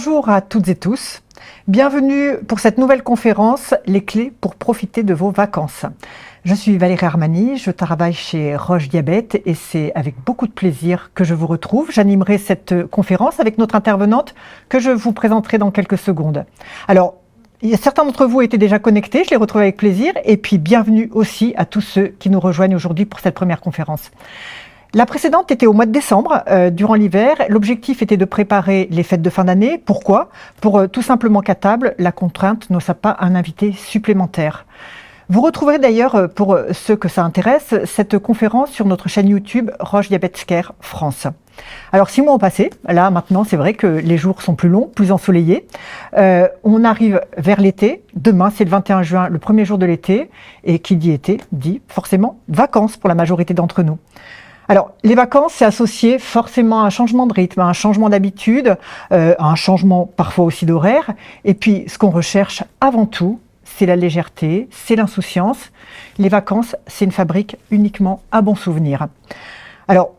Bonjour à toutes et tous. Bienvenue pour cette nouvelle conférence « Les clés pour profiter de vos vacances ». Je suis Valérie Armani, je travaille chez Roche Diabète et c'est avec beaucoup de plaisir que je vous retrouve. J'animerai cette conférence avec notre intervenante que je vous présenterai dans quelques secondes. Alors, certains d'entre vous étaient déjà connectés, je les retrouve avec plaisir. Et puis, bienvenue aussi à tous ceux qui nous rejoignent aujourd'hui pour cette première conférence. La précédente était au mois de décembre, durant l'hiver. L'objectif était de préparer les fêtes de fin d'année. Pourquoi ? Pour tout simplement qu'à table, la contrainte ne soit pas un invité supplémentaire. Vous retrouverez d'ailleurs, pour ceux que ça intéresse, cette conférence sur notre chaîne YouTube Roche Diabète Care France. Alors 6 mois ont passé, là maintenant c'est vrai que les jours sont plus longs, plus ensoleillés. On arrive vers l'été, demain c'est le 21 juin, le premier jour de l'été, et qui dit été dit forcément vacances pour la majorité d'entre nous. Alors, les vacances, c'est associé forcément à un changement de rythme, à un changement d'habitude, à un changement parfois aussi d'horaire. Et puis, ce qu'on recherche avant tout, c'est la légèreté, c'est l'insouciance. Les vacances, c'est une fabrique uniquement à bons souvenirs. Alors,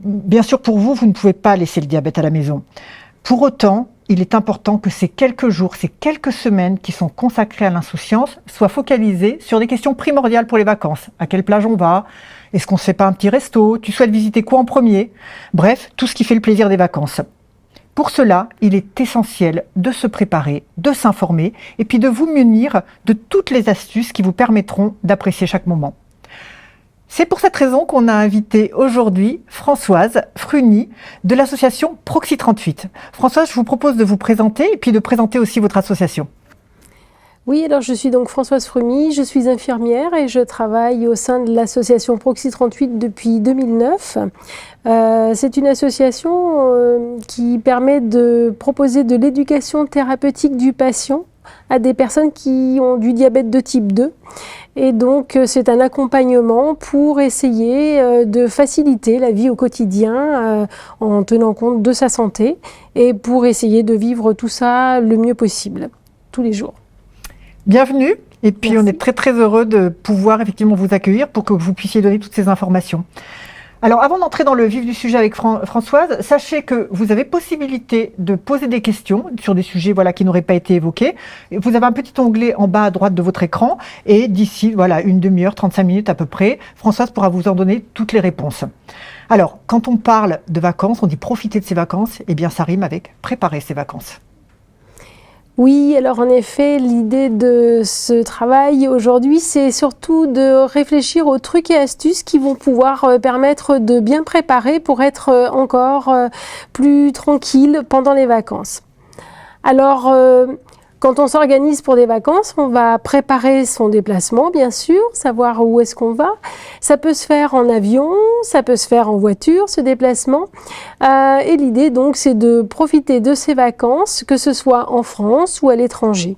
bien sûr, pour vous, vous ne pouvez pas laisser le diabète à la maison. Pour autant, il est important que ces quelques jours, ces quelques semaines qui sont consacrées à l'insouciance soient focalisées sur des questions primordiales pour les vacances. À quelle plage on va ? Est-ce qu'on ne se fait pas un petit resto ? Tu souhaites visiter quoi en premier ? Bref, tout ce qui fait le plaisir des vacances. Pour cela, il est essentiel de se préparer, de s'informer et puis de vous munir de toutes les astuces qui vous permettront d'apprécier chaque moment. C'est pour cette raison qu'on a invité aujourd'hui Françoise Fruny de l'association Proxy 38. Françoise, je vous propose de vous présenter et puis de présenter aussi votre association. Oui, alors je suis donc Françoise Fruny, je suis infirmière et je travaille au sein de l'association Proxy 38 depuis 2009. C'est une association qui permet de proposer de l'éducation thérapeutique du patient à des personnes qui ont du diabète de type 2. Et donc, c'est un accompagnement pour essayer de faciliter la vie au quotidien en tenant compte de sa santé et pour essayer de vivre tout ça le mieux possible, tous les jours. Bienvenue. Et puis, Merci. On est très très heureux de pouvoir effectivement vous accueillir pour que vous puissiez donner toutes ces informations. Alors, avant d'entrer dans le vif du sujet avec Françoise, sachez que vous avez possibilité de poser des questions sur des sujets qui n'auraient pas été évoqués. Vous avez un petit onglet en bas à droite de votre écran et d'ici une demi-heure, 35 minutes à peu près, Françoise pourra vous en donner toutes les réponses. Alors, quand on parle de vacances, on dit profiter de ses vacances, eh bien ça rime avec préparer ses vacances. Oui, alors en effet, l'idée de ce travail aujourd'hui, c'est surtout de réfléchir aux trucs et astuces qui vont pouvoir permettre de bien préparer pour être encore plus tranquille pendant les vacances. Alors, quand on s'organise pour des vacances, on va préparer son déplacement, bien sûr, savoir où est-ce qu'on va. Ça peut se faire en avion, ça peut se faire en voiture, ce déplacement. Et l'idée, donc, c'est de profiter de ces vacances, que ce soit en France ou à l'étranger.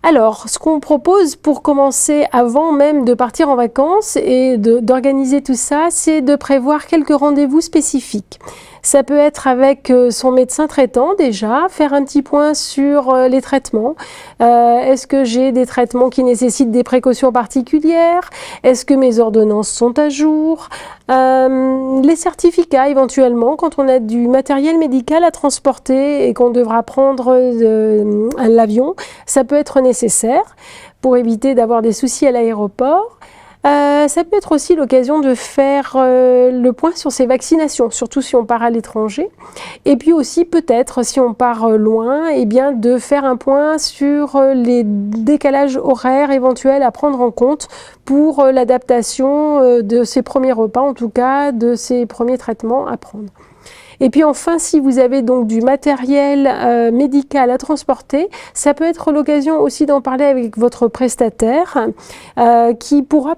Alors, ce qu'on propose pour commencer avant même de partir en vacances et d'organiser tout ça, c'est de prévoir quelques rendez-vous spécifiques. Ça peut être avec son médecin traitant déjà, faire un petit point sur les traitements. Est-ce que j'ai des traitements qui nécessitent des précautions particulières ? Est-ce que mes ordonnances sont à jour ? Les certificats éventuellement, quand on a du matériel médical à transporter et qu'on devra prendre l'avion, ça peut être nécessaire pour éviter d'avoir des soucis à l'aéroport. Ça peut être aussi l'occasion de faire le point sur ses vaccinations, surtout si on part à l'étranger. Et puis aussi peut-être, si on part loin, de faire un point sur les décalages horaires éventuels à prendre en compte pour l'adaptation de ces premiers repas, en tout cas de ces premiers traitements à prendre. Et puis enfin, si vous avez donc du matériel médical à transporter, ça peut être l'occasion aussi d'en parler avec votre prestataire qui pourra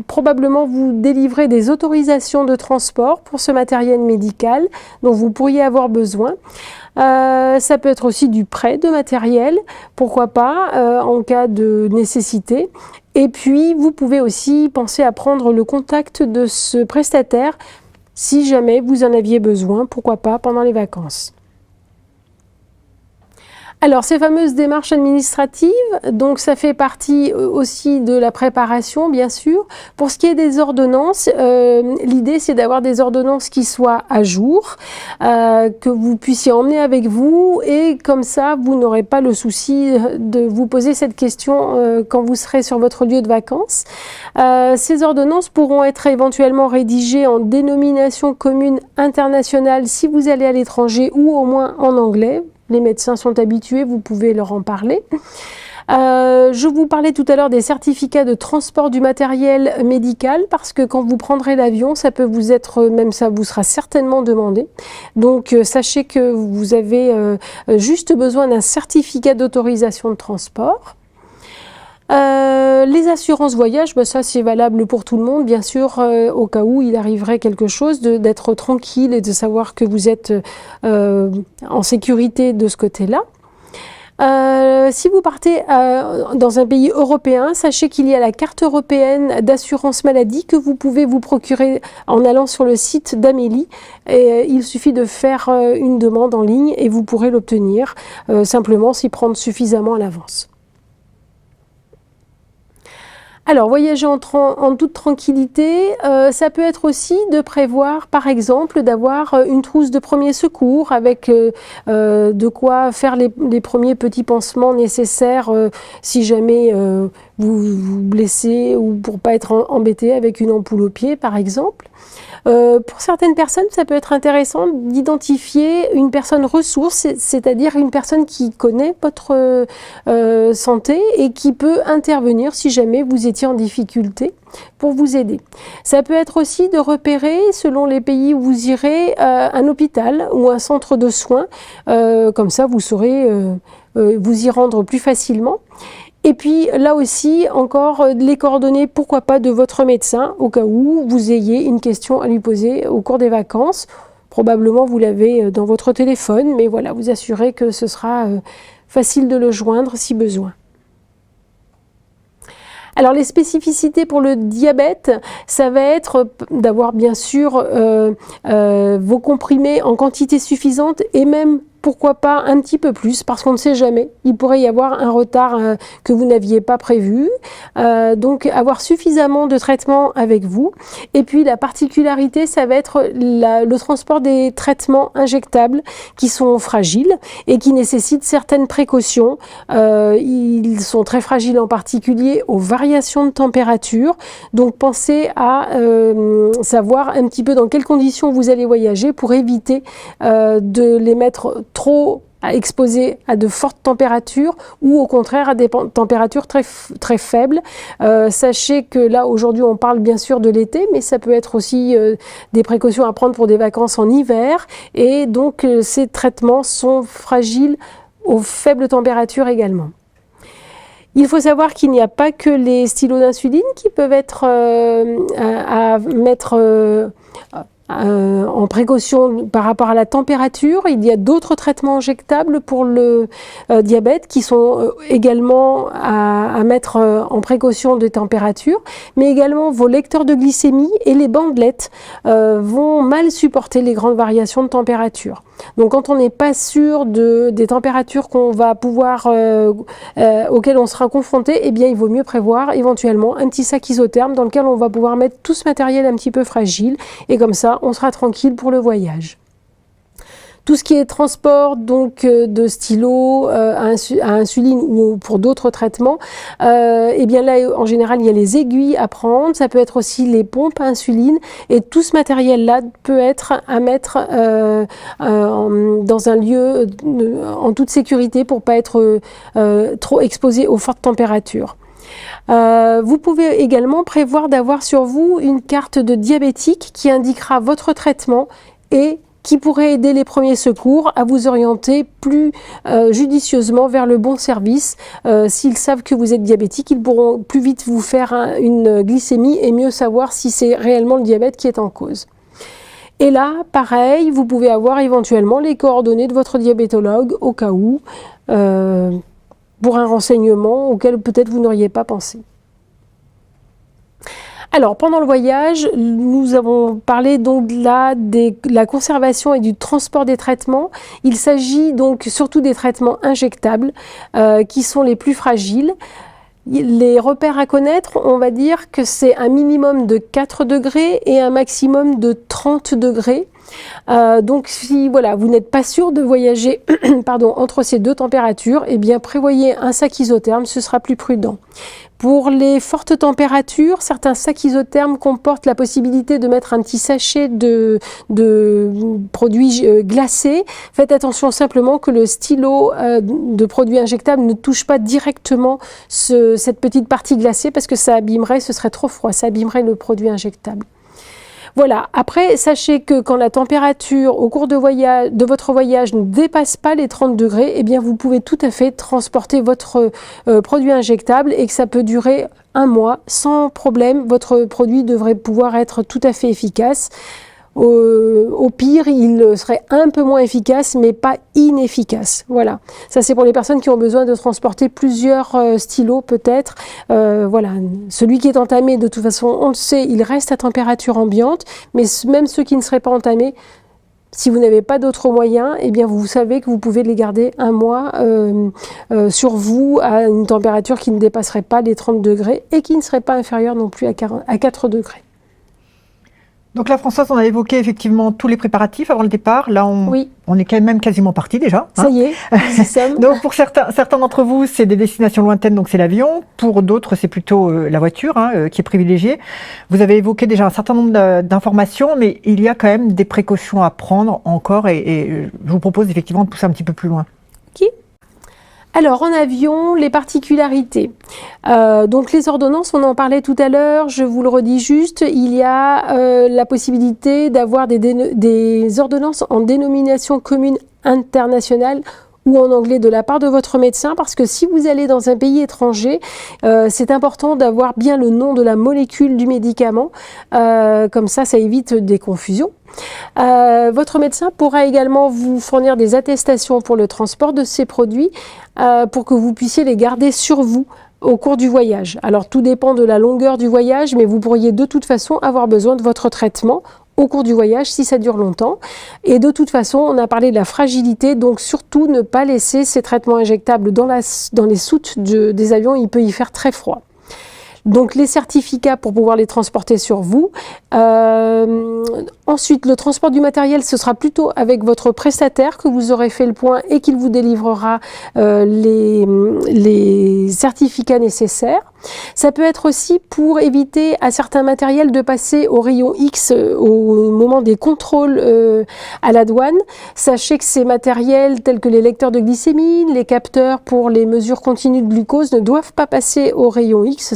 probablement vous délivrer des autorisations de transport pour ce matériel médical dont vous pourriez avoir besoin. Ça peut être aussi du prêt de matériel, pourquoi pas, en cas de nécessité. Et puis, vous pouvez aussi penser à prendre le contact de ce prestataire si jamais vous en aviez besoin, pourquoi pas, pendant les vacances. Alors, ces fameuses démarches administratives, donc ça fait partie aussi de la préparation, bien sûr. Pour ce qui est des ordonnances, l'idée c'est d'avoir des ordonnances qui soient à jour, que vous puissiez emmener avec vous, et comme ça, vous n'aurez pas le souci de vous poser cette question quand vous serez sur votre lieu de vacances. Ces ordonnances pourront être éventuellement rédigées en dénomination commune internationale si vous allez à l'étranger, ou au moins en anglais. Les médecins sont habitués, vous pouvez leur en parler. Je vous parlais tout à l'heure des certificats de transport du matériel médical, parce que quand vous prendrez l'avion, ça peut vous être, même ça vous sera certainement demandé. Donc sachez que vous avez juste besoin d'un certificat d'autorisation de transport. Les assurances voyage, ça c'est valable pour tout le monde, bien sûr, au cas où il arriverait quelque chose, d'être tranquille et de savoir que vous êtes en sécurité de ce côté-là. Si vous partez dans un pays européen, sachez qu'il y a la carte européenne d'assurance maladie que vous pouvez vous procurer en allant sur le site d'Amélie. Et il suffit de faire une demande en ligne et vous pourrez l'obtenir, simplement s'y prendre suffisamment à l'avance. Alors, voyager en toute tranquillité, ça peut être aussi de prévoir, par exemple, d'avoir une trousse de premiers secours avec de quoi faire les premiers petits pansements nécessaires si jamais vous vous blessez, ou pour pas être embêté avec une ampoule au pied, par exemple. Pour certaines personnes, ça peut être intéressant d'identifier une personne ressource, c'est-à-dire une personne qui connaît votre santé et qui peut intervenir si jamais vous étiez en difficulté pour vous aider. Ça peut être aussi de repérer, selon les pays où vous irez, un hôpital ou un centre de soins. Comme ça, vous saurez vous y rendre plus facilement. Et puis là aussi, encore les coordonnées, pourquoi pas, de votre médecin, au cas où vous ayez une question à lui poser au cours des vacances. Probablement vous l'avez dans votre téléphone, mais voilà, vous assurez que ce sera facile de le joindre si besoin. Alors les spécificités pour le diabète, ça va être d'avoir bien sûr vos comprimés en quantité suffisante, et même pourquoi pas un petit peu plus, parce qu'on ne sait jamais, il pourrait y avoir un retard que vous n'aviez pas prévu, donc avoir suffisamment de traitements avec vous. Et puis la particularité, ça va être le transport des traitements injectables qui sont fragiles et qui nécessitent certaines précautions. Ils sont très fragiles, en particulier aux variations de température, donc pensez à savoir un petit peu dans quelles conditions vous allez voyager pour éviter de les mettre trop exposés à de fortes températures, ou au contraire à des températures très faibles. Sachez que là aujourd'hui on parle bien sûr de l'été, mais ça peut être aussi des précautions à prendre pour des vacances en hiver, et donc ces traitements sont fragiles aux faibles températures également. Il faut savoir qu'il n'y a pas que les stylos d'insuline qui peuvent être à mettre en précaution par rapport à la température. Il y a d'autres traitements injectables pour le diabète qui sont également à mettre en précaution des températures, mais également vos lecteurs de glycémie et les bandelettes vont mal supporter les grandes variations de température. Donc quand on n'est pas sûr des températures qu'on va pouvoir auxquelles on sera confronté, eh bien il vaut mieux prévoir éventuellement un petit sac isotherme dans lequel on va pouvoir mettre tout ce matériel un petit peu fragile, et comme ça on sera tranquille pour le voyage. Tout ce qui est transport donc de stylos à insuline ou pour d'autres traitements, et bien là en général il y a les aiguilles à prendre, ça peut être aussi les pompes à insuline, et tout ce matériel là peut être à mettre dans un lieu en toute sécurité pour pas être trop exposé aux fortes températures. Vous pouvez également prévoir d'avoir sur vous une carte de diabétique qui indiquera votre traitement et qui pourrait aider les premiers secours à vous orienter plus judicieusement vers le bon service. S'ils savent que vous êtes diabétique, ils pourront plus vite vous faire une glycémie et mieux savoir si c'est réellement le diabète qui est en cause. Et là, pareil, vous pouvez avoir éventuellement les coordonnées de votre diabétologue au cas où, pour un renseignement auquel peut-être vous n'auriez pas pensé. Alors, pendant le voyage, nous avons parlé donc là de la conservation et du transport des traitements. Il s'agit donc surtout des traitements injectables qui sont les plus fragiles. Les repères à connaître, on va dire que c'est un minimum de 4 degrés et un maximum de 30 degrés. Donc si voilà, vous n'êtes pas sûr de voyager entre ces deux températures, eh bien prévoyez un sac isotherme, ce sera plus prudent. Pour les fortes températures, certains sacs isothermes comportent la possibilité de mettre un petit sachet de produits glacés. Faites attention simplement que le stylo de produits injectables ne touche pas directement cette petite partie glacée parce que ça abîmerait, ce serait trop froid, ça abîmerait le produit injectable. Voilà, après, sachez que quand la température au cours de votre voyage ne dépasse pas les 30 degrés, eh bien vous pouvez tout à fait transporter votre produit injectable et que ça peut durer un mois sans problème. Votre produit devrait pouvoir être tout à fait efficace. Au pire, il serait un peu moins efficace, mais pas inefficace. Voilà. Ça, c'est pour les personnes qui ont besoin de transporter plusieurs stylos, peut-être. Voilà. Celui qui est entamé, de toute façon, on le sait, il reste à température ambiante. Mais même ceux qui ne seraient pas entamés, si vous n'avez pas d'autres moyens, eh bien, vous savez que vous pouvez les garder un mois sur vous à une température qui ne dépasserait pas les 30 degrés et qui ne serait pas inférieure non plus à 4 degrés. Donc là, Françoise, on a évoqué effectivement tous les préparatifs avant le départ. Là, on est quand même quasiment parti déjà. Ça y est, nous y sommes. Donc pour certains d'entre vous, c'est des destinations lointaines, donc c'est l'avion. Pour d'autres, c'est plutôt la voiture qui est privilégiée. Vous avez évoqué déjà un certain nombre d'informations, mais il y a quand même des précautions à prendre encore et je vous propose effectivement de pousser un petit peu plus loin. Ok. Alors en avion, les particularités. Donc les ordonnances, on en parlait tout à l'heure, je vous le redis juste, il y a la possibilité d'avoir des ordonnances en dénomination commune internationale ou en anglais de la part de votre médecin, parce que si vous allez dans un pays étranger, c'est important d'avoir bien le nom de la molécule du médicament, comme ça évite des confusions. Votre médecin pourra également vous fournir des attestations pour le transport de ces produits pour que vous puissiez les garder sur vous au cours du voyage. Alors tout dépend de la longueur du voyage, mais vous pourriez de toute façon avoir besoin de votre traitement au cours du voyage si ça dure longtemps. Et de toute façon, on a parlé de la fragilité, donc surtout ne pas laisser ces traitements injectables dans les soutes des avions, il peut y faire très froid. Donc les certificats pour pouvoir les transporter sur vous. Ensuite, le transport du matériel, ce sera plutôt avec votre prestataire que vous aurez fait le point et qu'il vous délivrera les certificats nécessaires. Ça peut être aussi pour éviter à certains matériels de passer au rayon X au moment des contrôles à la douane. Sachez que ces matériels tels que les lecteurs de glycémie, les capteurs pour les mesures continues de glucose ne doivent pas passer au rayon X,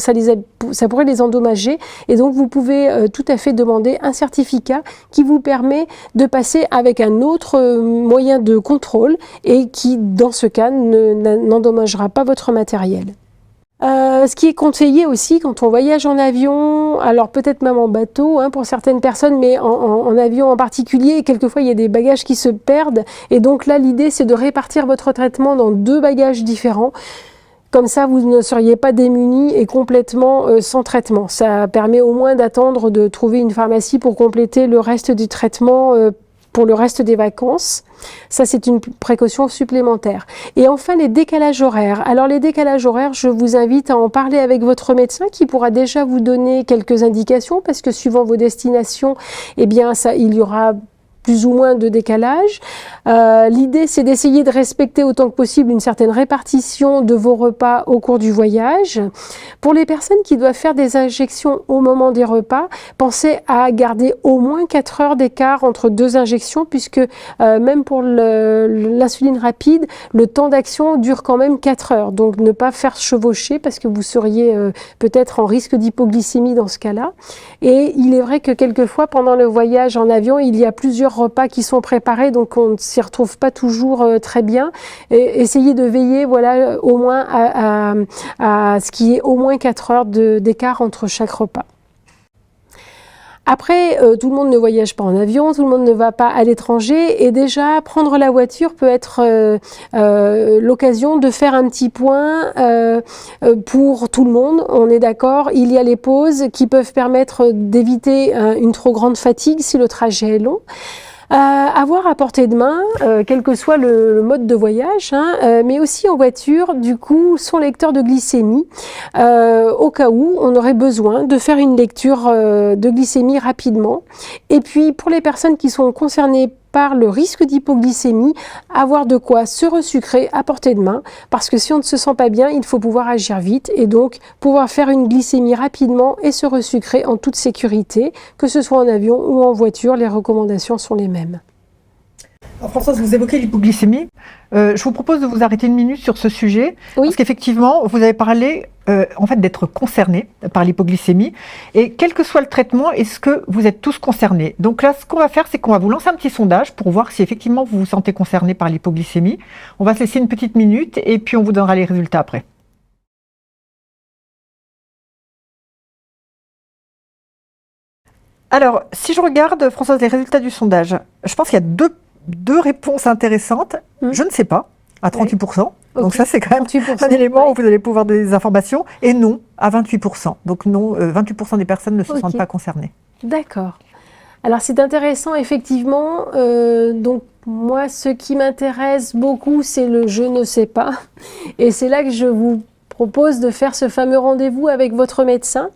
ça pourrait les endommager et donc vous pouvez tout à fait demander un certificat qui vous permet de passer avec un autre moyen de contrôle et qui dans ce cas n'endommagera pas votre matériel. Ce qui est conseillé aussi quand on voyage en avion, alors peut-être même en bateau pour certaines personnes, mais en avion en particulier, quelquefois il y a des bagages qui se perdent et donc là l'idée c'est de répartir votre traitement dans 2 bagages différents. Comme ça, vous ne seriez pas démunis et complètement sans traitement. Ça permet au moins d'attendre de trouver une pharmacie pour compléter le reste du traitement pour le reste des vacances. Ça, c'est une précaution supplémentaire. Et enfin, les décalages horaires. Alors, les décalages horaires, je vous invite à en parler avec votre médecin qui pourra déjà vous donner quelques indications parce que suivant vos destinations, eh bien, il y aura plus ou moins de décalage. L'idée, c'est d'essayer de respecter autant que possible une certaine répartition de vos repas au cours du voyage. Pour les personnes qui doivent faire des injections au moment des repas, pensez à garder au moins 4 heures d'écart entre 2 injections, puisque même pour l'insuline rapide, le temps d'action dure quand même 4 heures. Donc ne pas faire chevaucher, parce que vous seriez peut-être en risque d'hypoglycémie dans ce cas-là. Et il est vrai que quelquefois, pendant le voyage en avion, il y a plusieurs repas qui sont préparés, donc on ne s'y retrouve pas toujours très bien. Et essayez de veiller au moins à ce qu'il y ait au moins 4 heures d'écart entre chaque repas. Après, tout le monde ne voyage pas en avion, tout le monde ne va pas à l'étranger, et déjà prendre la voiture peut être l'occasion de faire un petit point pour tout le monde. On est d'accord, il y a les pauses qui peuvent permettre d'éviter une trop grande fatigue si le trajet est long. Avoir à portée de main, quel que soit le mode de voyage, mais aussi en voiture, du coup, son lecteur de glycémie, au cas où on aurait besoin de faire une lecture de glycémie rapidement. Et puis, pour les personnes qui sont concernées par le risque d'hypoglycémie, avoir de quoi se resucrer à portée de main, parce que si on ne se sent pas bien, il faut pouvoir agir vite et donc pouvoir faire une glycémie rapidement et se resucrer en toute sécurité, que ce soit en avion ou en voiture, les recommandations sont les mêmes. Alors Françoise, vous évoquez l'hypoglycémie. Je vous propose de vous arrêter une minute sur ce sujet, Oui. parce qu'effectivement, vous avez parlé en fait d'être concerné par l'hypoglycémie, et quel que soit le traitement, est-ce que vous êtes tous concernés? Donc là, ce qu'on va faire, c'est qu'on va vous lancer un petit sondage pour voir si effectivement vous vous sentez concerné par l'hypoglycémie. On va se laisser une petite minute, et puis on vous donnera les résultats après. Alors, si je regarde, Françoise, les résultats du sondage, je pense qu'il y a deux réponses intéressantes. Je ne sais pas, à 38%. Oui. Donc ça, c'est quand même 38%, un élément où vous allez pouvoir donner des informations. Et non, à 28%. Donc non, 28% des personnes ne se sentent pas concernées. D'accord. Alors c'est intéressant, effectivement. Donc moi, ce qui m'intéresse beaucoup, c'est le « je ne sais pas ». Et c'est là que je vous propose de faire ce fameux rendez-vous avec votre médecin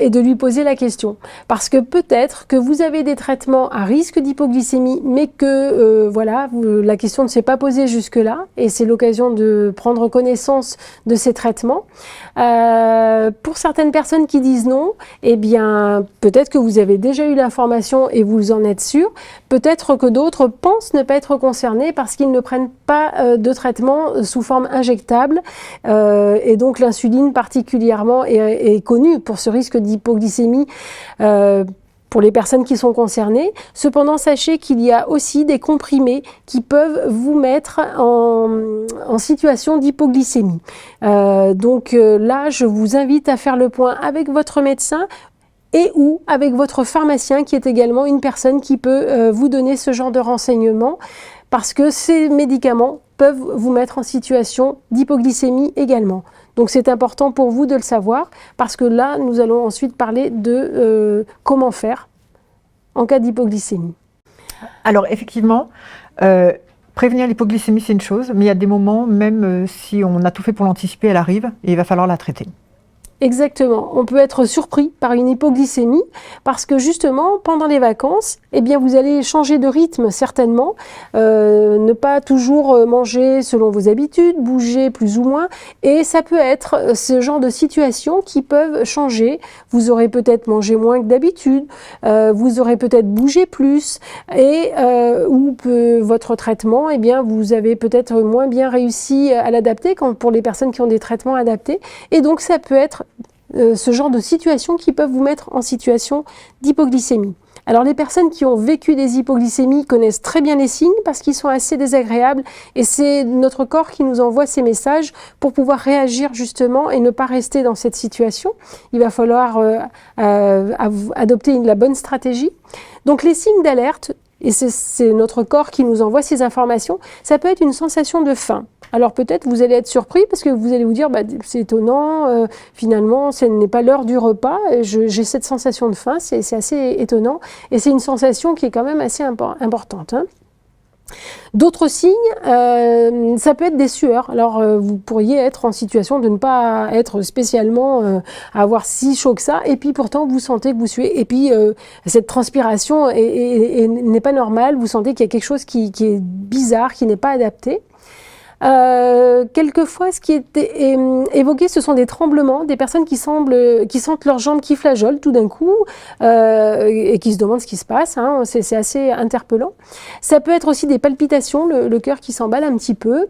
et de lui poser la question. Parce que peut-être que vous avez des traitements à risque d'hypoglycémie, mais que voilà, la question ne s'est pas posée jusque-là, et c'est l'occasion de prendre connaissance de ces traitements. Pour certaines personnes qui disent non, eh bien, peut-être que vous avez déjà eu l'information et vous en êtes sûr. Peut-être que d'autres pensent ne pas être concernés parce qu'ils ne prennent pas de traitement sous forme injectable, et donc l'insuline particulièrement est connue pour ce risque d'hypoglycémie pour les personnes qui sont concernées. Cependant, sachez qu'il y a aussi des comprimés qui peuvent vous mettre en situation d'hypoglycémie. Donc là, je vous invite à faire le point avec votre médecin et ou avec votre pharmacien, qui est également une personne qui peut vous donner ce genre de renseignements, parce que ces médicaments peuvent vous mettre en situation d'hypoglycémie également. Donc c'est important pour vous de le savoir, parce que là, nous allons ensuite parler de comment faire en cas d'hypoglycémie. Alors effectivement, prévenir l'hypoglycémie, c'est une chose, mais il y a des moments, même si on a tout fait pour l'anticiper, elle arrive et il va falloir la traiter. Exactement. On peut être surpris par une hypoglycémie parce que justement, pendant les vacances, eh bien, vous allez changer de rythme certainement, ne pas toujours manger selon vos habitudes, bouger plus ou moins, et ça peut être ce genre de situations qui peuvent changer. Vous aurez peut-être mangé moins que d'habitude, vous aurez peut-être bougé plus, et votre traitement, eh bien, vous avez peut-être moins bien réussi à l'adapter pour les personnes qui ont des traitements adaptés, et donc ça peut être ce genre de situations qui peuvent vous mettre en situation d'hypoglycémie. Alors les personnes qui ont vécu des hypoglycémies connaissent très bien les signes parce qu'ils sont assez désagréables, et c'est notre corps qui nous envoie ces messages pour pouvoir réagir justement et ne pas rester dans cette situation. Il va falloir adopter la bonne stratégie. Donc les signes d'alerte, et c'est notre corps qui nous envoie ces informations, ça peut être une sensation de faim. Alors peut-être vous allez être surpris parce que vous allez vous dire c'est étonnant, finalement ce n'est pas l'heure du repas, j'ai cette sensation de faim, c'est assez étonnant, et c'est une sensation qui est quand même assez importante. D'autres signes, ça peut être des sueurs. Alors vous pourriez être en situation de ne pas être spécialement à avoir si chaud que ça, et puis pourtant vous sentez que vous suez, et puis cette transpiration n'est pas normale, vous sentez qu'il y a quelque chose qui est bizarre, qui n'est pas adapté. Quelquefois, ce qui est évoqué, ce sont des tremblements, des personnes qui sentent leurs jambes qui flageolent tout d'un coup et qui se demandent ce qui se passe. C'est assez interpellant. Ça peut être aussi des palpitations, le cœur qui s'emballe un petit peu.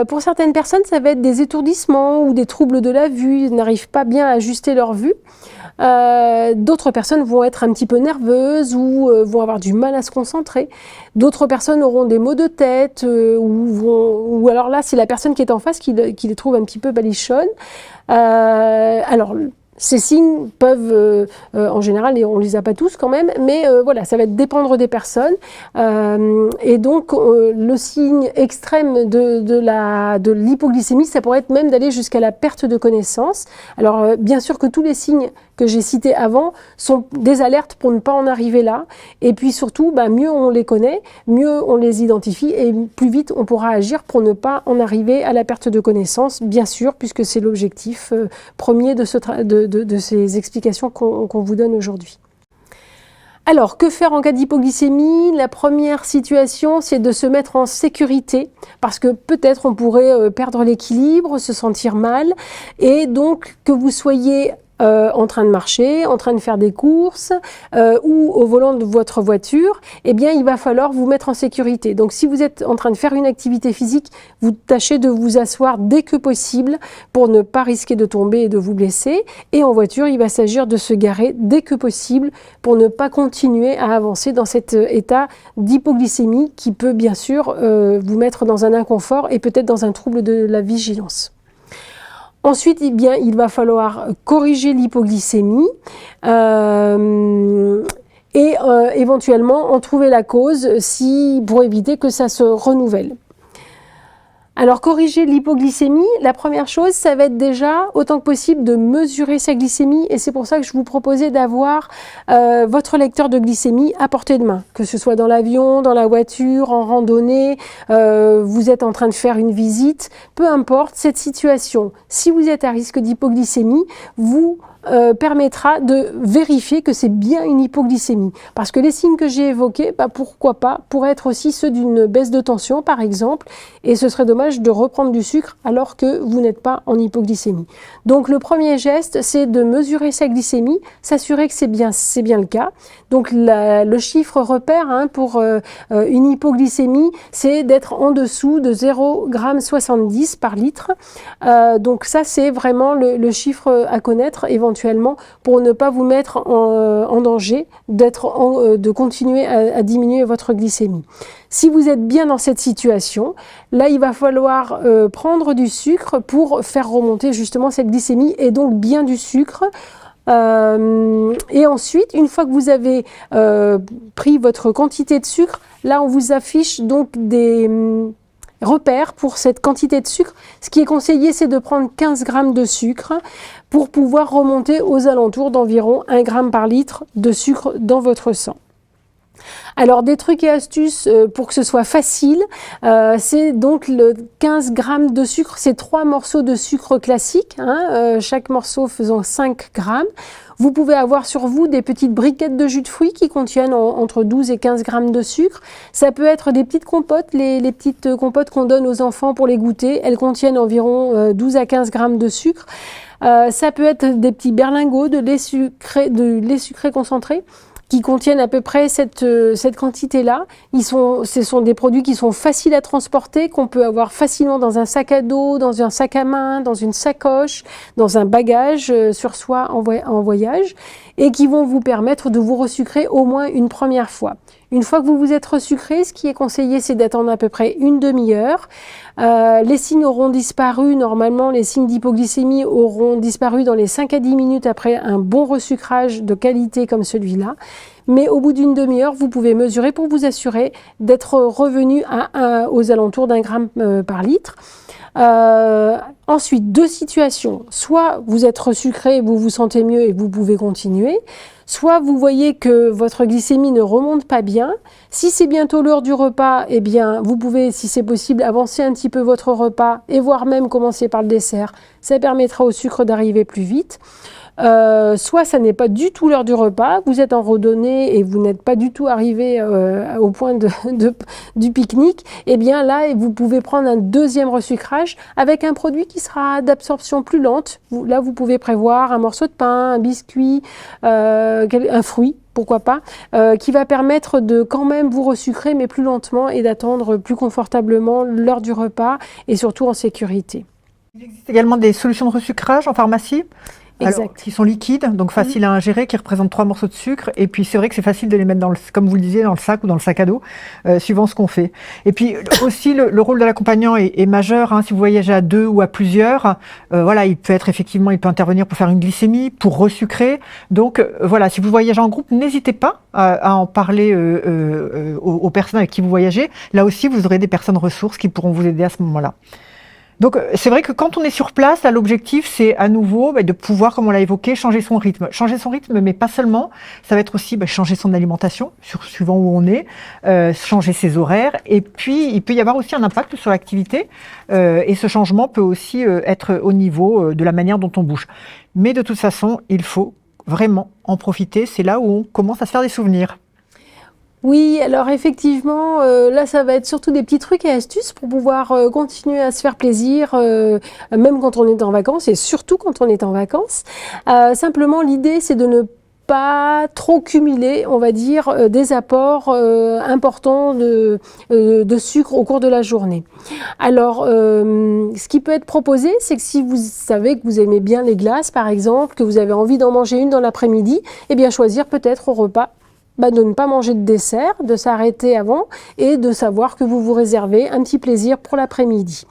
Pour certaines personnes, ça va être des étourdissements ou des troubles de la vue. Ils n'arrivent pas bien à ajuster leur vue. D'autres personnes vont être un petit peu nerveuses ou vont avoir du mal à se concentrer. D'autres personnes auront des maux de tête ou alors là, c'est la personne qui est en face qui les trouve un petit peu balichonnes. Alors, Ces signes peuvent, en général, et on ne les a pas tous quand même, mais voilà, ça va dépendre des personnes. Et donc, le signe extrême de l'hypoglycémie, ça pourrait être même d'aller jusqu'à la perte de connaissance. Alors, bien sûr que tous les signes que j'ai cités avant sont des alertes pour ne pas en arriver là. Et puis surtout, mieux on les connaît, mieux on les identifie et plus vite on pourra agir pour ne pas en arriver à la perte de connaissance, bien sûr, puisque c'est l'objectif premier de ces explications qu'on vous donne aujourd'hui. Alors, que faire en cas d'hypoglycémie? La première situation, c'est de se mettre en sécurité, parce que peut-être on pourrait perdre l'équilibre, se sentir mal, et donc que vous soyez en train de marcher, en train de faire des courses ou au volant de votre voiture, eh bien il va falloir vous mettre en sécurité. Donc si vous êtes en train de faire une activité physique, vous tâchez de vous asseoir dès que possible pour ne pas risquer de tomber et de vous blesser. Et en voiture, il va s'agir de se garer dès que possible pour ne pas continuer à avancer dans cet état d'hypoglycémie qui peut bien sûr vous mettre dans un inconfort et peut-être dans un trouble de la vigilance. Ensuite, eh bien, il va falloir corriger l'hypoglycémie et éventuellement en trouver la cause pour éviter que ça se renouvelle. Alors, corriger l'hypoglycémie, la première chose, ça va être déjà, autant que possible, de mesurer sa glycémie. Et c'est pour ça que je vous proposais d'avoir votre lecteur de glycémie à portée de main. Que ce soit dans l'avion, dans la voiture, en randonnée, vous êtes en train de faire une visite, peu importe cette situation. Si vous êtes à risque d'hypoglycémie, vous permettra de vérifier que c'est bien une hypoglycémie. Parce que les signes que j'ai évoqués, pourquoi pas, pourraient être aussi ceux d'une baisse de tension, par exemple, et ce serait dommage de reprendre du sucre alors que vous n'êtes pas en hypoglycémie. Donc le premier geste, c'est de mesurer sa glycémie, s'assurer que c'est bien le cas. Donc le chiffre repère pour une hypoglycémie, c'est d'être en dessous de 0,70 g par litre. Donc ça, c'est vraiment le chiffre à connaître éventuellement pour ne pas vous mettre en danger de continuer à diminuer votre glycémie. Si vous êtes bien dans cette situation, là il va falloir prendre du sucre pour faire remonter justement cette glycémie et donc bien du sucre. Et ensuite, une fois que vous avez pris votre quantité de sucre, là on vous affiche donc des repères pour cette quantité de sucre. Ce qui est conseillé, c'est de prendre 15 grammes de sucre pour pouvoir remonter aux alentours d'environ 1 gramme par litre de sucre dans votre sang. Alors des trucs et astuces pour que ce soit facile, c'est donc le 15 grammes de sucre, c'est 3 morceaux de sucre classique, chaque morceau faisant 5 grammes. Vous pouvez avoir sur vous des petites briquettes de jus de fruits qui contiennent entre 12 et 15 grammes de sucre. Ça peut être des petites compotes, les petites compotes qu'on donne aux enfants pour les goûter. Elles contiennent environ 12 à 15 grammes de sucre. Ça peut être des petits berlingots de lait sucré concentré qui contiennent à peu près cette quantité-là. Ce sont des produits qui sont faciles à transporter, qu'on peut avoir facilement dans un sac à dos, dans un sac à main, dans une sacoche, dans un bagage sur soi en voyage, et qui vont vous permettre de vous resucrer au moins une première fois. Une fois que vous vous êtes resucré, ce qui est conseillé, c'est d'attendre à peu près une demi-heure. Les signes auront disparu, normalement les signes d'hypoglycémie auront disparu dans les 5 à 10 minutes après un bon resucrage de qualité comme celui-là. Mais au bout d'une demi-heure, vous pouvez mesurer pour vous assurer d'être revenu aux alentours d'1 gramme par litre. Ensuite, deux situations. Soit vous êtes resucré, vous vous sentez mieux et vous pouvez continuer. Soit vous voyez que votre glycémie ne remonte pas bien. Si c'est bientôt l'heure du repas, eh bien, vous pouvez, si c'est possible, avancer un petit peu votre repas et voire même commencer par le dessert. Ça permettra au sucre d'arriver plus vite. Soit ça n'est pas du tout l'heure du repas, vous êtes en randonnée et vous n'êtes pas du tout arrivé au point du pique-nique, et bien là vous pouvez prendre un deuxième resucrage avec un produit qui sera d'absorption plus lente. Là vous pouvez prévoir un morceau de pain, un biscuit, un fruit, pourquoi pas, qui va permettre de quand même vous resucrer mais plus lentement et d'attendre plus confortablement l'heure du repas et surtout en sécurité. Il existe également des solutions de resucrage en pharmacie ? Exact. Qui sont liquides, donc faciles à ingérer, qui représentent 3 morceaux de sucre. Et puis c'est vrai que c'est facile de les mettre comme vous le disiez, dans le sac ou dans le sac à dos, suivant ce qu'on fait. Et puis aussi le rôle de l'accompagnant est majeur. Si vous voyagez à 2 ou à plusieurs, voilà, il peut intervenir pour faire une glycémie, pour resucrer. Donc voilà, si vous voyagez en groupe, n'hésitez pas à en parler aux personnes avec qui vous voyagez. Là aussi, vous aurez des personnes ressources qui pourront vous aider à ce moment-là. Donc c'est vrai que quand on est sur place, là l'objectif c'est à nouveau de pouvoir, comme on l'a évoqué, changer son rythme. Changer son rythme, mais pas seulement, ça va être aussi changer son alimentation, suivant où on est, changer ses horaires, et puis il peut y avoir aussi un impact sur l'activité, et ce changement peut aussi être au niveau de la manière dont on bouge. Mais de toute façon, il faut vraiment en profiter, c'est là où on commence à se faire des souvenirs. Oui, alors effectivement, là, ça va être surtout des petits trucs et astuces pour pouvoir continuer à se faire plaisir, même quand on est en vacances et surtout quand on est en vacances. Simplement, l'idée, c'est de ne pas trop cumuler, on va dire, des apports importants de sucre au cours de la journée. Alors, ce qui peut être proposé, c'est que si vous savez que vous aimez bien les glaces, par exemple, que vous avez envie d'en manger une dans l'après-midi, eh bien choisir peut-être au repas de ne pas manger de dessert, de s'arrêter avant et de savoir que vous vous réservez un petit plaisir pour l'après-midi.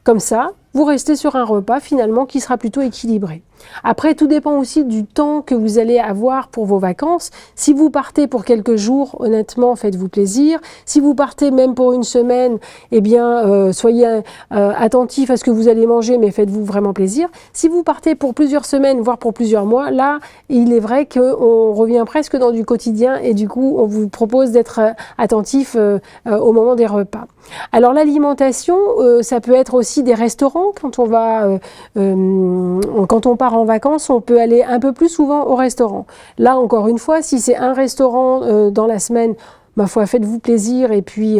Comme ça, vous restez sur un repas finalement qui sera plutôt équilibré. Après, tout dépend aussi du temps que vous allez avoir pour vos vacances. Si vous partez pour quelques jours, honnêtement, faites-vous plaisir. Si vous partez même pour une semaine, eh bien, soyez attentifs à ce que vous allez manger, mais faites-vous vraiment plaisir. Si vous partez pour plusieurs semaines, voire pour plusieurs mois, là, il est vrai qu'on revient presque dans du quotidien et du coup, on vous propose d'être attentif au moment des repas. Alors, l'alimentation, ça peut être aussi des restaurants. Quand on part en vacances, on peut aller un peu plus souvent au restaurant. Là, encore une fois, si c'est un restaurant dans la semaine, ma foi, faites-vous plaisir et puis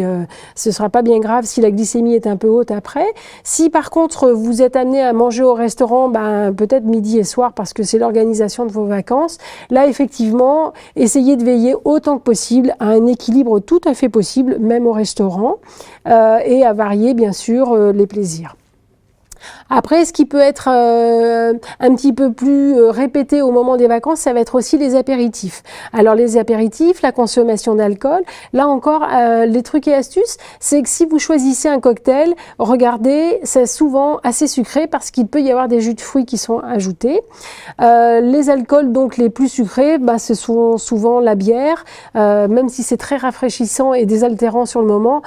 ce sera pas bien grave si la glycémie est un peu haute après. Si par contre vous êtes amené à manger au restaurant, peut-être midi et soir parce que c'est l'organisation de vos vacances, là effectivement, essayez de veiller autant que possible à un équilibre tout à fait possible, même au restaurant, et à varier bien sûr les plaisirs. Après, ce qui peut être un petit peu plus répété au moment des vacances, ça va être aussi les apéritifs. Alors les apéritifs, la consommation d'alcool, là encore, les trucs et astuces, c'est que si vous choisissez un cocktail, regardez, c'est souvent assez sucré parce qu'il peut y avoir des jus de fruits qui sont ajoutés. Les alcools donc les plus sucrés, ce sont souvent la bière, même si c'est très rafraîchissant et désaltérant sur le moment,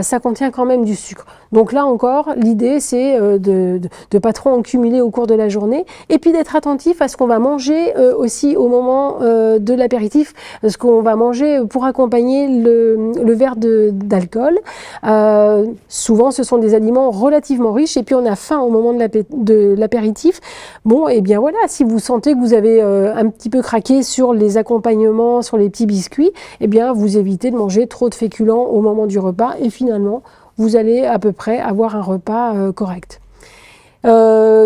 ça contient quand même du sucre. Donc là encore, l'idée c'est de pas trop en cumuler au cours de la journée et puis d'être attentif à ce qu'on va manger aussi au moment de l'apéritif, ce qu'on va manger pour accompagner le verre d'alcool. Souvent ce sont des aliments relativement riches et puis on a faim au moment de l'apéritif. Bon, et bien voilà, si vous sentez que vous avez un petit peu craqué sur les accompagnements, sur les petits biscuits, eh bien vous évitez de manger trop de féculents au moment du repas et finalement vous allez à peu près avoir un repas correct.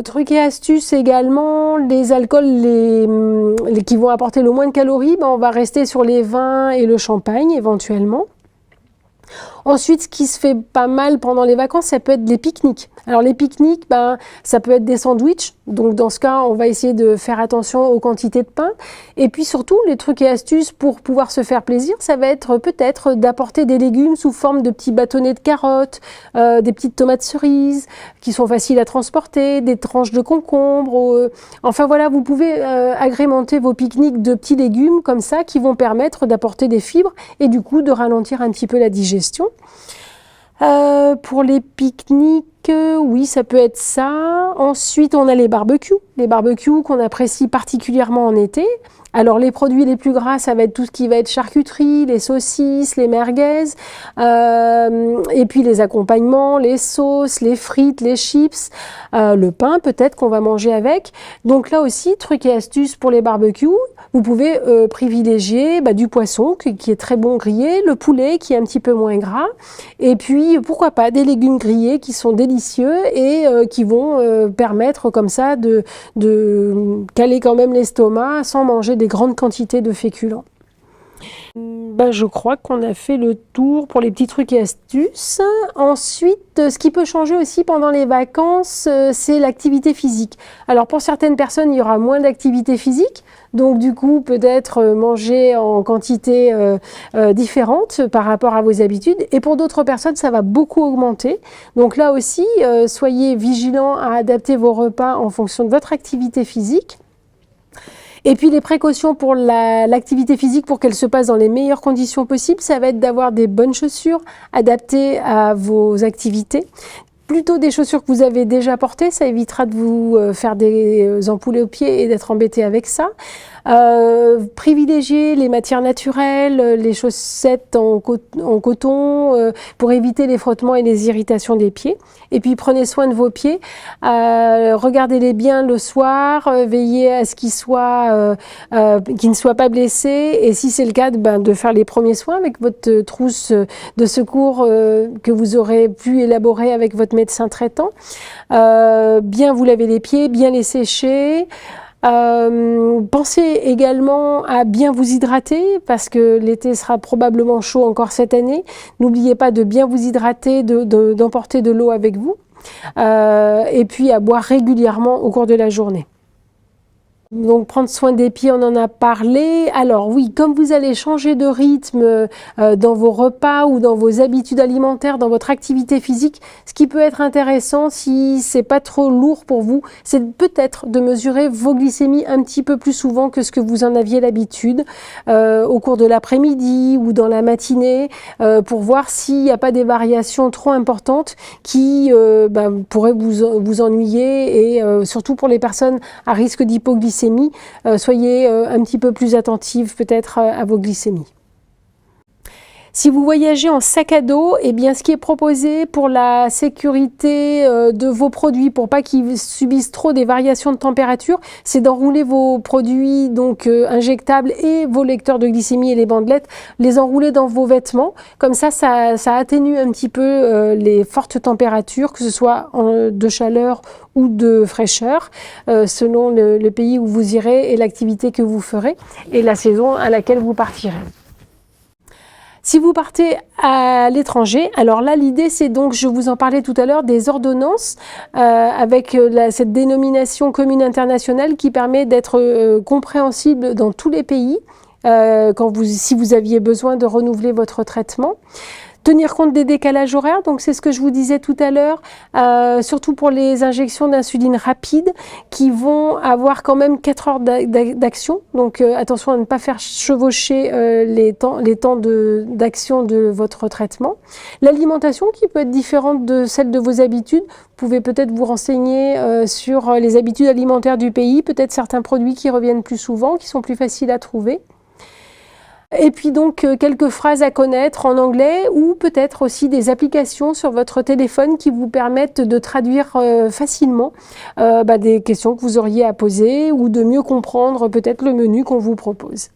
Trucs et astuces également, les alcools qui vont apporter le moins de calories, on va rester sur les vins et le champagne éventuellement. Ensuite, ce qui se fait pas mal pendant les vacances, ça peut être les pique-niques. Alors les pique-niques, ça peut être des sandwichs. Donc dans ce cas, on va essayer de faire attention aux quantités de pain. Et puis surtout, les trucs et astuces pour pouvoir se faire plaisir, ça va être peut-être d'apporter des légumes sous forme de petits bâtonnets de carottes, des petites tomates cerises qui sont faciles à transporter, des tranches de concombre. Enfin voilà, vous pouvez agrémenter vos pique-niques de petits légumes comme ça qui vont permettre d'apporter des fibres et du coup de ralentir un petit peu la digestion. Pour les pique-niques, oui, ça peut être ça. Ensuite, on a les barbecues qu'on apprécie particulièrement en été. Alors les produits les plus gras, ça va être tout ce qui va être charcuterie, les saucisses, les merguez, et puis les accompagnements, les sauces, les frites, les chips, le pain peut-être qu'on va manger avec. Donc là aussi, trucs et astuces pour les barbecues, vous pouvez privilégier du poisson qui est très bon grillé, le poulet qui est un petit peu moins gras, et puis pourquoi pas des légumes grillés qui sont délicieux et qui vont permettre comme ça de caler quand même l'estomac sans manger des grandes quantités de féculents. Je crois qu'on a fait le tour pour les petits trucs et astuces. Ensuite, ce qui peut changer aussi pendant les vacances, c'est l'activité physique. Alors pour certaines personnes, il y aura moins d'activité physique. Donc du coup, peut-être manger en quantité différente par rapport à vos habitudes. Et pour d'autres personnes, ça va beaucoup augmenter. Donc là aussi, soyez vigilants à adapter vos repas en fonction de votre activité physique. Et puis les précautions pour l'activité physique, pour qu'elle se passe dans les meilleures conditions possibles, ça va être d'avoir des bonnes chaussures adaptées à vos activités. Plutôt des chaussures que vous avez déjà portées, ça évitera de vous faire des ampoules aux pieds et d'être embêté avec ça. Privilégier les matières naturelles, les chaussettes en coton pour éviter les frottements et les irritations des pieds. Et puis prenez soin de vos pieds, regardez-les bien le soir, veillez à ce qu'ils ne soient pas blessés, et si c'est le cas, de faire les premiers soins avec votre trousse de secours que vous aurez pu élaborer avec votre médecin traitant. Bien vous laver les pieds, bien les sécher. Pensez également à bien vous hydrater parce que l'été sera probablement chaud encore cette année. N'oubliez pas de bien vous hydrater, d'emporter de l'eau avec vous et puis à boire régulièrement au cours de la journée. Donc prendre soin des pieds, on en a parlé. Alors oui, comme vous allez changer de rythme dans vos repas ou dans vos habitudes alimentaires, dans votre activité physique, ce qui peut être intéressant si c'est pas trop lourd pour vous, c'est peut-être de mesurer vos glycémies un petit peu plus souvent que ce que vous en aviez l'habitude au cours de l'après-midi ou dans la matinée pour voir s'il n'y a pas des variations trop importantes qui pourraient vous ennuyer et surtout pour les personnes à risque d'hypoglycémie. Soyez un petit peu plus attentifs peut-être à vos glycémies. Si vous voyagez en sac à dos, eh bien, ce qui est proposé pour la sécurité de vos produits, pour pas qu'ils subissent trop des variations de température, c'est d'enrouler vos produits donc injectables et vos lecteurs de glycémie et les bandelettes, les enrouler dans vos vêtements. Comme ça atténue un petit peu les fortes températures, que ce soit de chaleur ou de fraîcheur, selon le pays où vous irez et l'activité que vous ferez et la saison à laquelle vous partirez. Si vous partez à l'étranger, alors là l'idée c'est donc, je vous en parlais tout à l'heure, des ordonnances avec cette dénomination commune internationale qui permet d'être compréhensible dans tous les pays si vous aviez besoin de renouveler votre traitement. Tenir compte des décalages horaires, donc c'est ce que je vous disais tout à l'heure, surtout pour les injections d'insuline rapide qui vont avoir quand même 4 heures d'action. Donc attention à ne pas faire chevaucher les temps d'action de votre traitement. L'alimentation qui peut être différente de celle de vos habitudes. Vous pouvez peut-être vous renseigner sur les habitudes alimentaires du pays, peut-être certains produits qui reviennent plus souvent, qui sont plus faciles à trouver. Et puis donc quelques phrases à connaître en anglais ou peut-être aussi des applications sur votre téléphone qui vous permettent de traduire facilement des questions que vous auriez à poser ou de mieux comprendre peut-être le menu qu'on vous propose.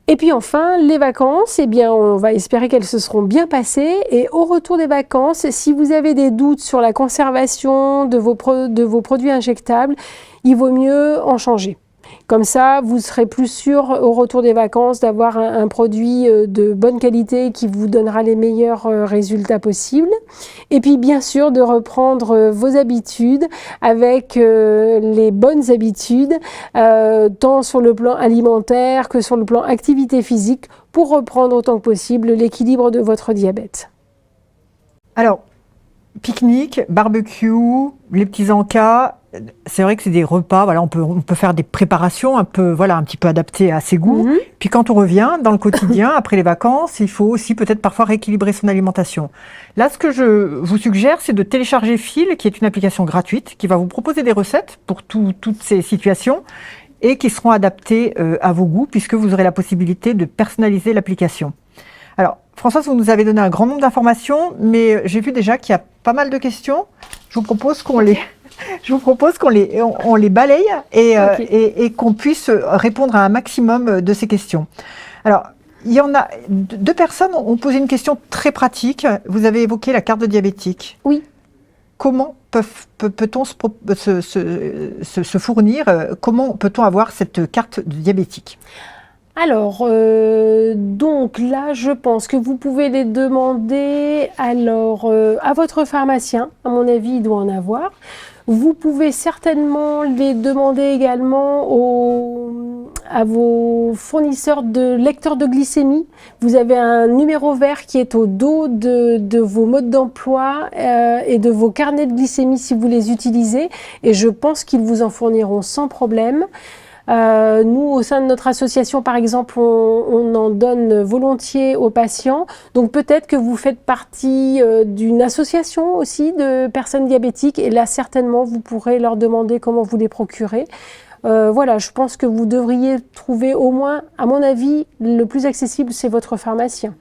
Et puis enfin, les vacances, eh bien, on va espérer qu'elles se seront bien passées. Et au retour des vacances, si vous avez des doutes sur la conservation de vos produits injectables, il vaut mieux en changer. Comme ça, vous serez plus sûr au retour des vacances d'avoir un produit de bonne qualité qui vous donnera les meilleurs résultats possibles. Et puis bien sûr de reprendre vos habitudes avec les bonnes habitudes, tant sur le plan alimentaire que sur le plan activité physique, pour reprendre autant que possible l'équilibre de votre diabète. Alors, pique-nique, barbecue, les petits encas, c'est vrai que c'est des repas, voilà, on peut faire des préparations un petit peu adaptées à ses goûts. Puis quand on revient dans le quotidien, après les vacances, il faut aussi peut-être parfois rééquilibrer son alimentation. Là, ce que je vous suggère, c'est de télécharger Fil, qui est une application gratuite, qui va vous proposer des recettes pour toutes ces situations et qui seront adaptées à vos goûts, puisque vous aurez la possibilité de personnaliser l'application. Alors, Françoise, vous nous avez donné un grand nombre d'informations, mais j'ai vu déjà qu'il y a pas mal de questions. Je vous propose qu'on les balaye et qu'on puisse répondre à un maximum de ces questions. Alors, il y en a 2 personnes ont posé une question très pratique. Vous avez évoqué la carte de diabétique. Oui. Comment peut-on se fournir, comment peut-on avoir cette carte de diabétique ? Alors, donc là, je pense que vous pouvez les demander à votre pharmacien. À mon avis, il doit en avoir. Vous pouvez certainement les demander également à vos fournisseurs de lecteurs de glycémie. Vous avez un numéro vert qui est au dos de vos modes d'emploi et de vos carnets de glycémie si vous les utilisez. Et je pense qu'ils vous en fourniront sans problème. Nous, au sein de notre association, par exemple, on en donne volontiers aux patients. Donc peut-être que vous faites partie d'une association aussi de personnes diabétiques. Et là, certainement, vous pourrez leur demander comment vous les procurer. Voilà, je pense que vous devriez trouver au moins, à mon avis, le plus accessible, c'est votre pharmacien.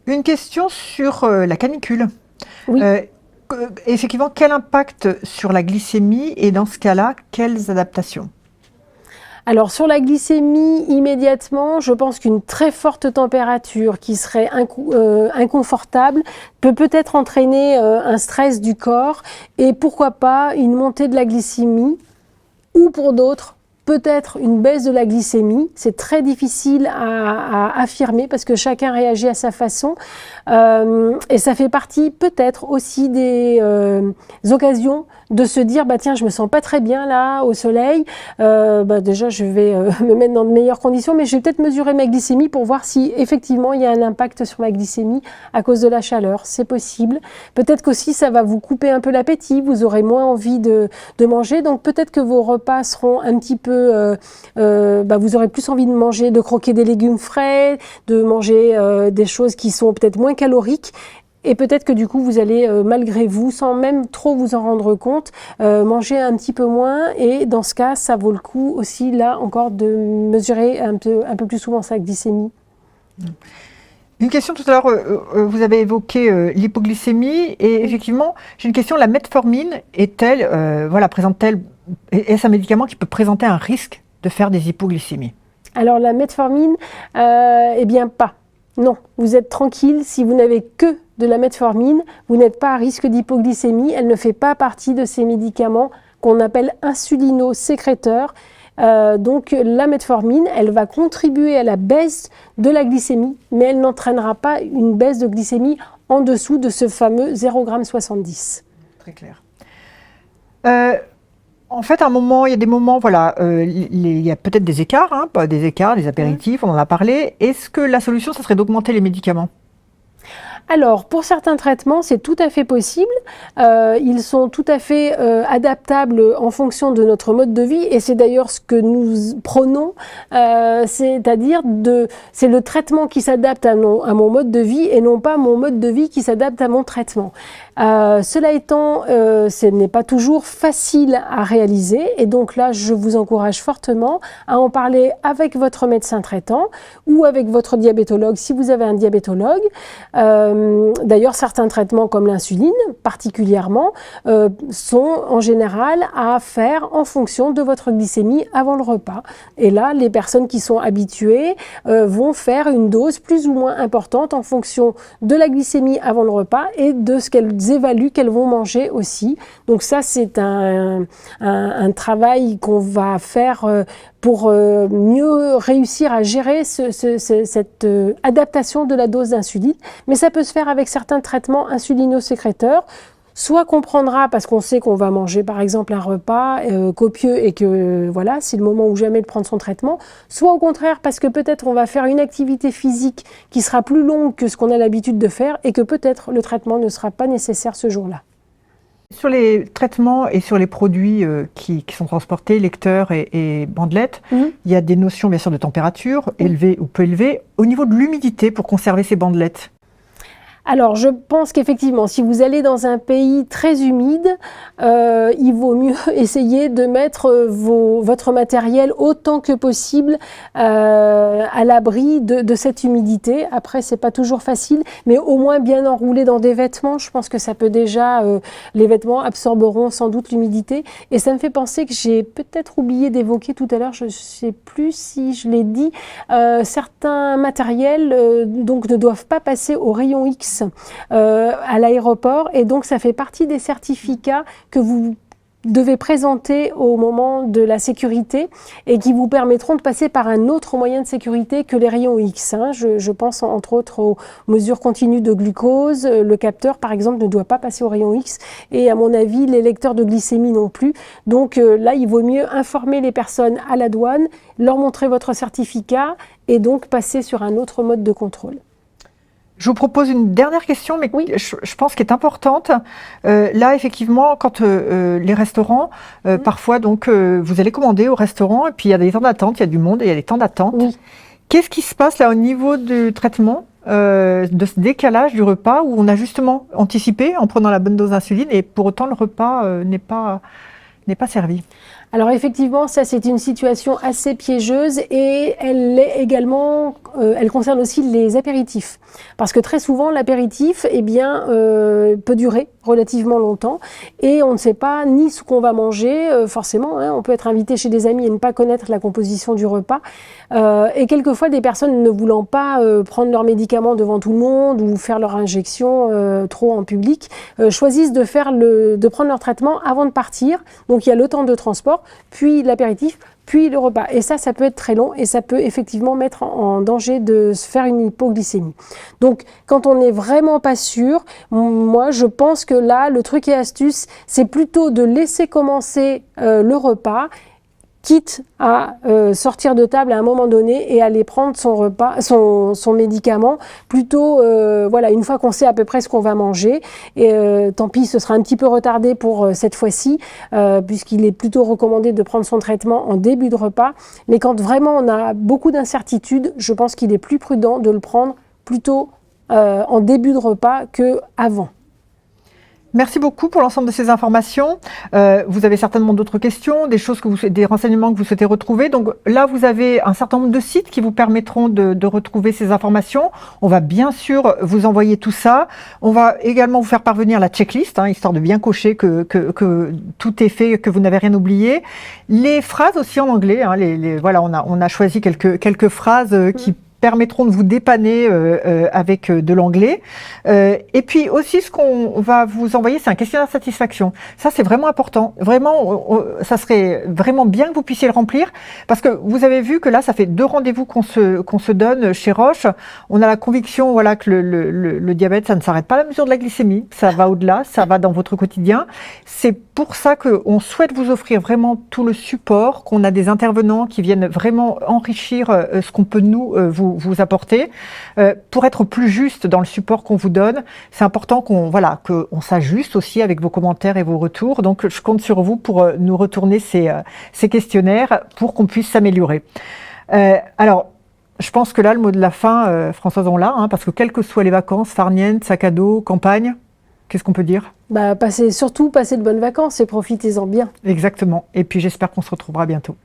Une question sur la canicule. Oui. Effectivement, quel impact sur la glycémie et dans ce cas-là, quelles adaptations? Alors sur la glycémie, immédiatement, je pense qu'une très forte température qui serait inconfortable peut peut-être entraîner un stress du corps et pourquoi pas une montée de la glycémie ou pour d'autres, peut-être une baisse de la glycémie. C'est très difficile à affirmer parce que chacun réagit à sa façon. Et ça fait partie peut-être aussi des occasions de se dire bah tiens, je me sens pas très bien là au soleil, déjà je vais me mettre dans de meilleures conditions, mais je vais peut-être mesurer ma glycémie pour voir si effectivement il y a un impact sur ma glycémie à cause de la chaleur. C'est possible. Peut-être qu'aussi ça va vous couper un peu l'appétit, vous aurez moins envie de manger, donc peut-être que vos repas seront un petit peu, vous aurez plus envie de manger, de croquer des légumes frais, de manger des choses qui sont peut-être moins caloriques. Et peut-être que du coup, vous allez, malgré vous, sans même trop vous en rendre compte, manger un petit peu moins. Et dans ce cas, ça vaut le coup aussi, là, encore de mesurer un peu plus souvent sa glycémie. Une question tout à l'heure, vous avez évoqué l'hypoglycémie. Et effectivement, j'ai une question. La metformine est-elle, présente-t-elle, est-ce un médicament qui peut présenter un risque de faire des hypoglycémies? Alors la metformine, eh bien pas. Non, vous êtes tranquille, si vous n'avez que de la metformine, vous n'êtes pas à risque d'hypoglycémie, elle ne fait pas partie de ces médicaments qu'on appelle insulinosécréteurs. Donc la metformine, elle va contribuer à la baisse de la glycémie, mais elle n'entraînera pas une baisse de glycémie en dessous de ce fameux 0,70 g. Très clair. En fait, à un moment, il y a des moments, il y a peut-être des écarts, des apéritifs, on en a parlé. Est-ce que la solution, ça serait d'augmenter les médicaments? Alors, pour certains traitements, c'est tout à fait possible. Ils sont tout à fait adaptables en fonction de notre mode de vie. Et c'est d'ailleurs ce que nous prônons, c'est-à-dire c'est le traitement qui s'adapte à mon mode de vie et non pas mon mode de vie qui s'adapte à mon traitement. Cela étant, ce n'est pas toujours facile à réaliser. Et donc là, je vous encourage fortement à en parler avec votre médecin traitant ou avec votre diabétologue si vous avez un diabétologue. D'ailleurs, certains traitements comme l'insuline, particulièrement, sont en général à faire en fonction de votre glycémie avant le repas. Et là, les personnes qui sont habituées vont faire une dose plus ou moins importante en fonction de la glycémie avant le repas et de ce qu'elles évaluent qu'elles vont manger aussi. Donc ça, c'est un travail qu'on va faire pour mieux réussir à gérer cette adaptation de la dose d'insuline. Mais ça peut se faire avec certains traitements insulinosécréteurs. Soit qu'on prendra parce qu'on sait qu'on va manger par exemple un repas copieux et que voilà, c'est le moment ou jamais de prendre son traitement. Soit au contraire parce que peut-être on va faire une activité physique qui sera plus longue que ce qu'on a l'habitude de faire et que peut-être le traitement ne sera pas nécessaire ce jour-là. Sur les traitements et sur les produits qui sont transportés, lecteurs et bandelettes, il y a des notions bien sûr de température, élevée ou peu élevée. Au niveau de l'humidité pour conserver ces bandelettes? Alors, je pense qu'effectivement, si vous allez dans un pays très humide, il vaut mieux essayer de mettre votre matériel autant que possible à l'abri de cette humidité. Après, c'est pas toujours facile, mais au moins bien enroulé dans des vêtements. Je pense que ça peut déjà, les vêtements absorberont sans doute l'humidité. Et ça me fait penser que j'ai peut-être oublié d'évoquer tout à l'heure, je sais plus si je l'ai dit, certains matériels donc ne doivent pas passer au rayon X à l'aéroport et donc ça fait partie des certificats que vous devez présenter au moment de la sécurité et qui vous permettront de passer par un autre moyen de sécurité que les rayons X. Je pense entre autres aux mesures continues de glucose. Le capteur, par exemple, ne doit pas passer au rayon X et à mon avis, les lecteurs de glycémie non plus. Donc là, il vaut mieux informer les personnes à la douane, leur montrer votre certificat et donc passer sur un autre mode de contrôle. Je vous propose une dernière question, mais oui. je pense qu'elle est importante. Là, effectivement, quand les restaurants, parfois, donc, vous allez commander au restaurant, et puis il y a des temps d'attente, il y a du monde et il y a des temps d'attente. Oui. Qu'est-ce qui se passe là au niveau du traitement, de ce décalage du repas, où on a justement anticipé en prenant la bonne dose d'insuline, et pour autant le repas n'est pas servi? Alors effectivement, ça c'est une situation assez piégeuse et elle concerne aussi les apéritifs. Parce que très souvent l'apéritif peut durer relativement longtemps et on ne sait pas ni ce qu'on va manger forcément. On peut être invité chez des amis et ne pas connaître la composition du repas. Et quelquefois des personnes ne voulant pas prendre leurs médicaments devant tout le monde ou faire leur injection trop en public, choisissent de prendre leur traitement avant de partir. Donc il y a le temps de transport, puis l'apéritif, puis le repas. Et ça peut être très long et ça peut effectivement mettre en danger de se faire une hypoglycémie. Donc, quand on n'est vraiment pas sûr, moi, je pense que là, le truc et astuce, c'est plutôt de laisser commencer le repas, quitte à sortir de table à un moment donné et aller prendre son repas, son médicament, plutôt une fois qu'on sait à peu près ce qu'on va manger. Et tant pis, ce sera un petit peu retardé pour cette fois-ci, puisqu'il est plutôt recommandé de prendre son traitement en début de repas. Mais quand vraiment on a beaucoup d'incertitudes, je pense qu'il est plus prudent de le prendre plutôt en début de repas qu'avant. Merci beaucoup pour l'ensemble de ces informations. Vous avez certainement d'autres questions, des renseignements que vous souhaitez retrouver. Donc là, vous avez un certain nombre de sites qui vous permettront de retrouver ces informations. On va bien sûr vous envoyer tout ça. On va également vous faire parvenir la checklist, histoire de bien cocher que tout est fait, que vous n'avez rien oublié. Les phrases aussi en anglais. On a choisi quelques phrases qui permettront de vous dépanner avec de l'anglais. Et puis aussi, ce qu'on va vous envoyer, c'est un questionnaire de satisfaction. Ça, c'est vraiment important. Vraiment, ça serait vraiment bien que vous puissiez le remplir, parce que vous avez vu que là, ça fait 2 rendez-vous qu'on se donne chez Roche. On a la conviction, que le diabète, ça ne s'arrête pas à la mesure de la glycémie. Ça va au-delà, ça va dans votre quotidien. C'est pour ça qu'on souhaite vous offrir vraiment tout le support, qu'on a des intervenants qui viennent vraiment enrichir ce qu'on peut vous apporter. Pour être plus juste dans le support qu'on vous donne, c'est important qu'on s'ajuste aussi avec vos commentaires et vos retours. Donc, je compte sur vous pour nous retourner ces questionnaires pour qu'on puisse s'améliorer. Alors, je pense que là, le mot de la fin, Françoise, on l'a, parce que quelles que soient les vacances, farniente, sac à dos, campagne, qu'est-ce qu'on peut dire? Passez de bonnes vacances et profitez-en bien. Exactement. Et puis, j'espère qu'on se retrouvera bientôt.